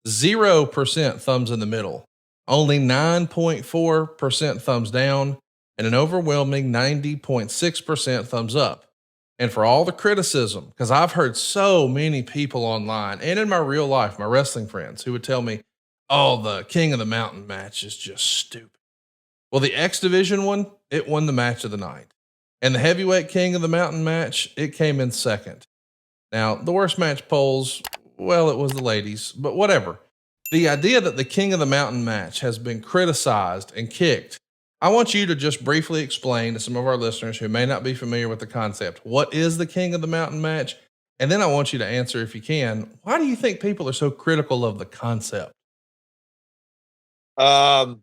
0% thumbs in the middle, only 9.4% thumbs down, and an overwhelming 90.6% thumbs up. And for all the criticism, because I've heard so many people online and in my real life, my wrestling friends, who would tell me, oh, the King of the Mountain match is just stupid. Well, the X Division one, it won the match of the night. And the Heavyweight King of the Mountain match, it came in second. Now, the worst match polls, well, it was the ladies, but whatever. The idea that the King of the Mountain match has been criticized and kicked, I want you to just briefly explain to some of our listeners who may not be familiar with the concept, what is the King of the Mountain match? And then I want you to answer, if you can, why do you think people are so critical of the concept? Um,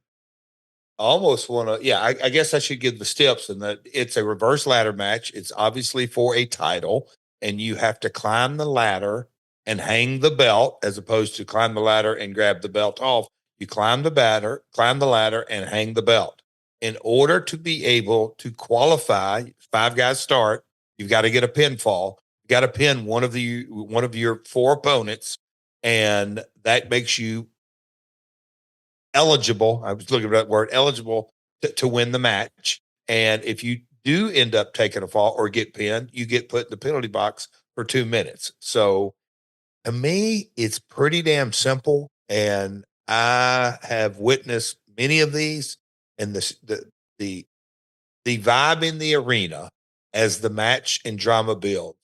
I almost want to, yeah, I guess I should give the steps, and that it's a reverse ladder match. It's obviously for a title, and you have to climb the ladder and hang the belt, as opposed to climb the ladder and grab the belt off. You climb the ladder and hang the belt. In order to be able to qualify, 5 guys start. You've got to get a pinfall. You got to pin one of your 4 opponents, and that makes you eligible. I was looking for that word, eligible to win the match. And if you do end up taking a fall or get pinned, you get put in the penalty box for 2 minutes. So to me, it's pretty damn simple. And I have witnessed many of these, and the vibe in the arena as the match and drama build,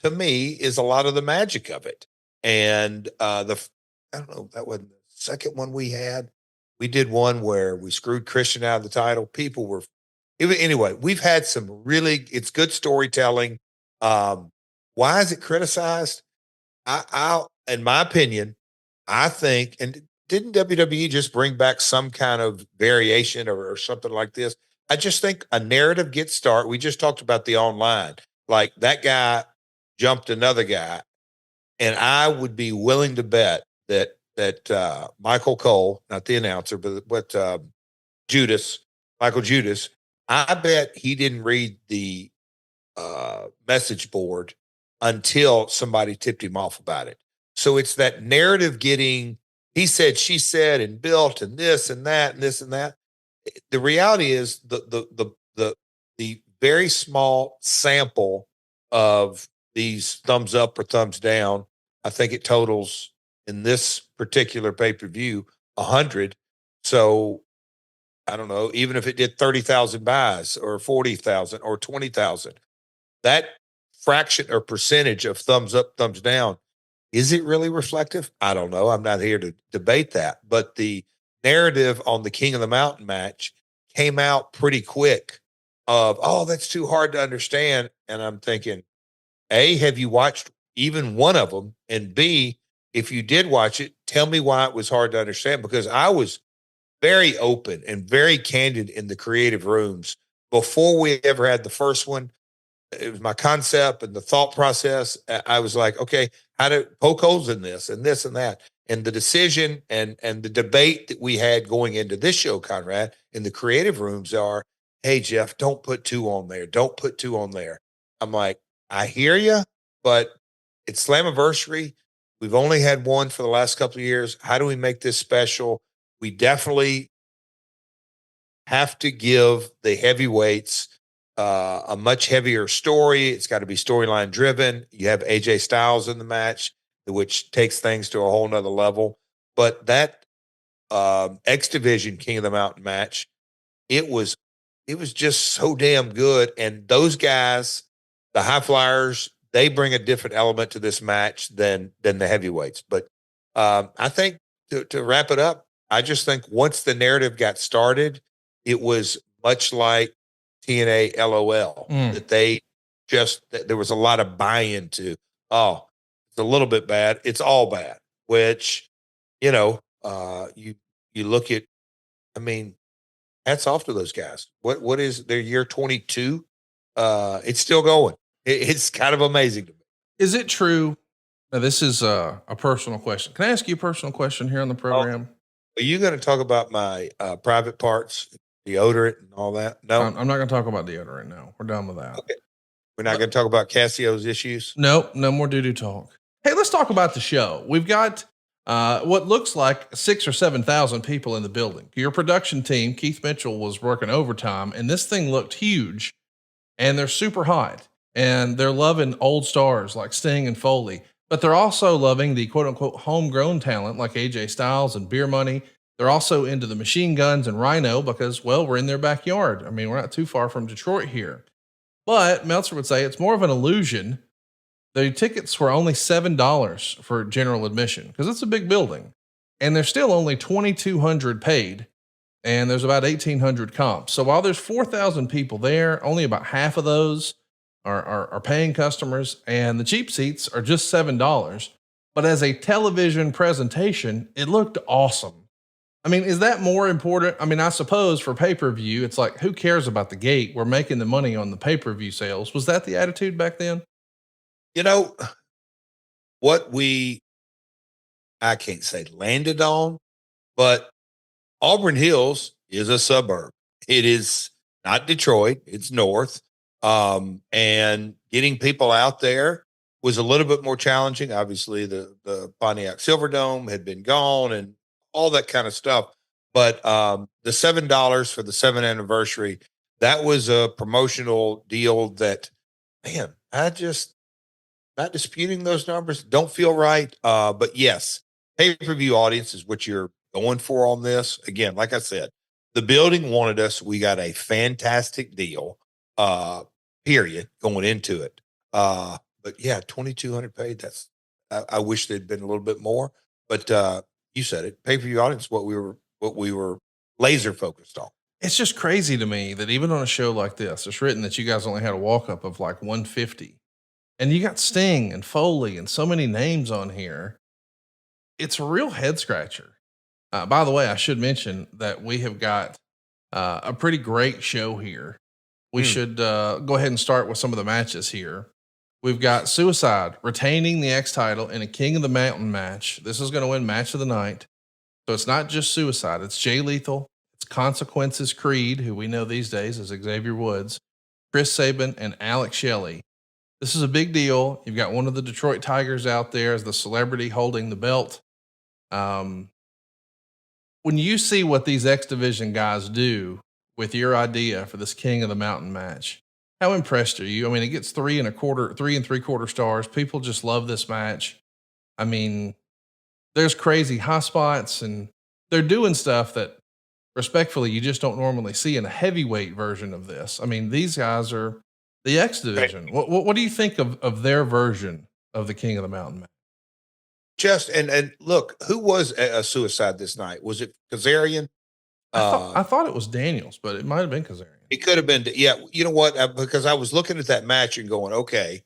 to me, is a lot of the magic of it. And I don't know, that wasn't the second one we had. We did one where we screwed Christian out of the title. People were, anyway, we've had some really, it's good storytelling. Why is it criticized? In my opinion, I think, and didn't WWE just bring back some kind of variation or something like this? I just think a narrative gets started. We just talked about the online, like that guy jumped another guy, and I would be willing to bet that Michael Cole, not the announcer, but Michael Judas, I bet he didn't read the message board until somebody tipped him off about it. So it's that narrative getting, he said, she said, and built, and this and that, and this and that. The reality is the very small sample of these thumbs up or thumbs down. I think it totals in this particular pay-per-view 100. So I don't know, even if it did 30,000 buys or 40,000 or 20,000, that fraction or percentage of thumbs up, thumbs down, is it really reflective? I don't know. I'm not here to debate that. But the narrative on the King of the Mountain match came out pretty quick of, oh, that's too hard to understand. And I'm thinking, A, have you watched even one of them? And B, if you did watch it, tell me why it was hard to understand, because I was very open and very candid in the creative rooms before we ever had the first one. It was my concept and the thought process. I was like, okay, how to poke holes in this and this and that. And the decision and the debate that we had going into this show, Conrad, in the creative rooms are, hey, Jeff, don't put 2 on there. Don't put 2 on there. I'm like, I hear you, but it's Slammiversary. We've only had one for the last couple of years. How do we make this special? We definitely have to give the heavyweights a much heavier story. It's got to be storyline driven. You have AJ Styles in the match, which takes things to a whole nother level. But that X Division King of the Mountain match, it was just so damn good. And those guys, the high flyers, they bring a different element to this match than the heavyweights. But I think to wrap it up, I just think once the narrative got started, it was much like TNA LOL, that there was a lot of buy-in to, oh, it's a little bit bad. It's all bad, which, you look at, I mean, hats off to those guys. What is their year 22? It's still going. It's kind of amazing to me. Is it true? Now, this is a personal question. Can I ask you a personal question here on the program? Are you going to talk about my private parts, deodorant and all that? No, I'm not going to talk about deodorant. No, we're done with that. Okay. We're not going to talk about Cassio's issues. Nope, no more doo-doo talk. Hey, let's talk about the show. We've got what looks like 6 or 7,000 people in the building. Your production team, Keith Mitchell, was working overtime, and this thing looked huge. And they're super hot, and they're loving old stars like Sting and Foley, but they're also loving the quote unquote homegrown talent like AJ Styles and Beer Money. They're also into the Machine Guns and Rhino because, well, we're in their backyard. I mean, we're not too far from Detroit here. But Meltzer would say it's more of an illusion. The tickets were only $7 for general admission because it's a big building, and there's still only 2,200 paid, and there's about 1,800 comps. So while there's 4,000 people there, only about half of those are paying customers, and the cheap seats are just $7. But as a television presentation, it looked awesome. I mean, is that more important? I mean, I suppose for pay per view, it's like, who cares about the gate? We're making the money on the pay per view sales. Was that the attitude back then? You know, what I can't say landed on, but Auburn Hills is a suburb. It is not Detroit, it's north. And getting people out there was a little bit more challenging. Obviously, the Pontiac Silverdome had been gone and all that kind of stuff. But the $7 for the 7th anniversary, that was a promotional deal that, man, I just not disputing those numbers. Don't feel right. But yes, pay-per-view audience is what you're going for on this. Again, like I said, the building wanted us. We got a fantastic deal, period, going into it. But yeah, 2,200 paid. I wish there'd been a little bit more, but you said it. Pay-per-view audience, what we were laser focused on. It's just crazy to me that even on a show like this, it's written that you guys only had a walk up of like 150. And you got Sting and Foley and so many names on here. It's a real head scratcher. By the way, I should mention that we have got a pretty great show here. We should go ahead and start with some of the matches here. We've got Suicide retaining the X title in a King of the Mountain match. This is going to win match of the night. So it's not just Suicide, it's Jay Lethal, it's Consequences Creed, who we know these days as Xavier Woods, Chris Sabin, and Alex Shelley. This is a big deal. You've got one of the Detroit Tigers out there as the celebrity holding the belt. When you see what these X Division guys do with your idea for this King of the Mountain match, how impressed are you? I mean, it gets 3.75 stars. People just love this match. I mean, there's crazy high spots, and they're doing stuff that respectfully you just don't normally see in a heavyweight version of this. I mean, these guys are the X Division. Right. What do you think of their version of the King of the Mountain match? Just and look, who was a suicide this night? Was it Kazarian? I thought it was Daniels, but it might have been Kazarian. It could have been. Yeah, you know what? Because I was looking at that match and going, okay,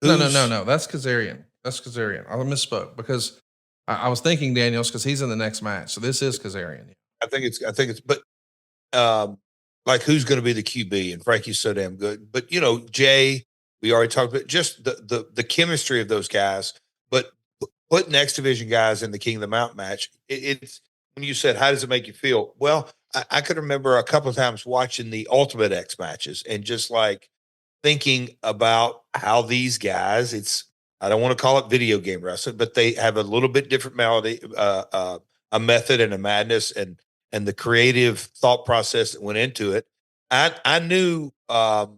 No. That's Kazarian. That's Kazarian. I misspoke because I was thinking Daniels because he's in the next match. So this is Kazarian. but like who's going to be the QB? And Frankie's so damn good. But Jay, we already talked about just the chemistry of those guys. But putting X Division guys in the King of the Mountain match, it's when you said, how does it make you feel? Well, I could remember a couple of times watching the Ultimate X matches and just like thinking about how these guys, I don't want to call it video game wrestling, but they have a little bit different melody, a method and a madness and the creative thought process that went into it. I knew the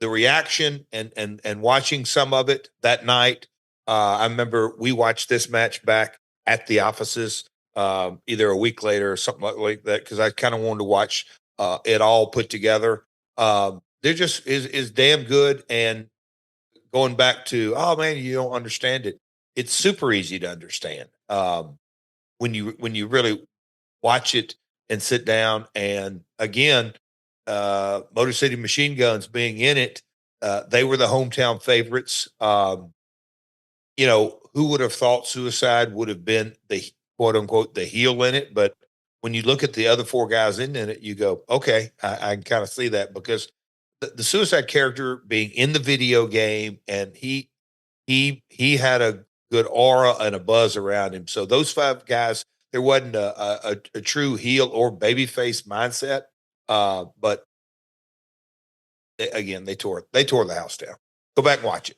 reaction and watching some of it that night. I remember we watched this match back at the offices either a week later or something like that because I kind of wanted to watch it all put together. They're just is damn good. And going back to, oh man, you don't understand it. It's super easy to understand when you really watch it and sit down. And again, Motor City Machine Guns being in it, they were the hometown favorites. Who would have thought Suicide would have been the quote unquote the heel in it? But when you look at the other four guys in it, you go, okay, I can kind of see that because the Suicide character being in the video game and he had a good aura and a buzz around him. So those five guys, there wasn't a true heel or babyface mindset. But again, they tore the house down. Go back and watch it.